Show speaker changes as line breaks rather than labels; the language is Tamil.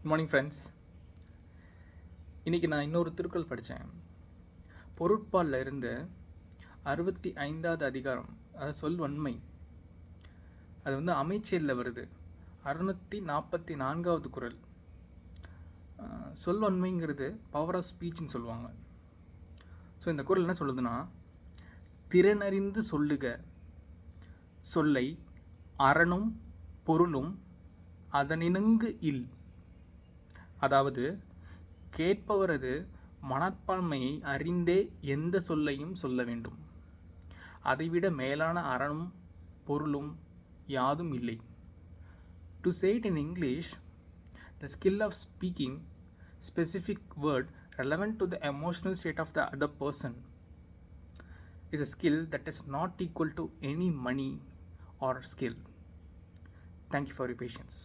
Good morning friends. இன்றைக்கி நான் இன்னொரு திருக்குறள் படித்தேன். பொருட்பாலில் இருந்து 65வது அதிகாரம், அதாவது சொல்வன்மை. அது அமைச்சேரில் வருது. 644வது குறள். சொல்வன்மைங்கிறது பவர் ஆஃப் ஸ்பீச்னு சொல்லுவாங்க. ஸோ இந்த குறள் என்ன சொல்லுதுன்னா, திறனறிந்து சொல்லுக சொல்லை அறனும் பொருளும் அதனினுங்கு இல். அதாவது கேட்பவரது மனப்பான்மையை அறிந்தே எந்த சொல்லையும் சொல்ல வேண்டும். அதைவிட மேலான அறனும் பொருளும் யாதும் இல்லை. To say it in English, the skill of speaking specific word relevant to the emotional state of the other person is a skill that is not equal to any money or skill. Thank you for your patience.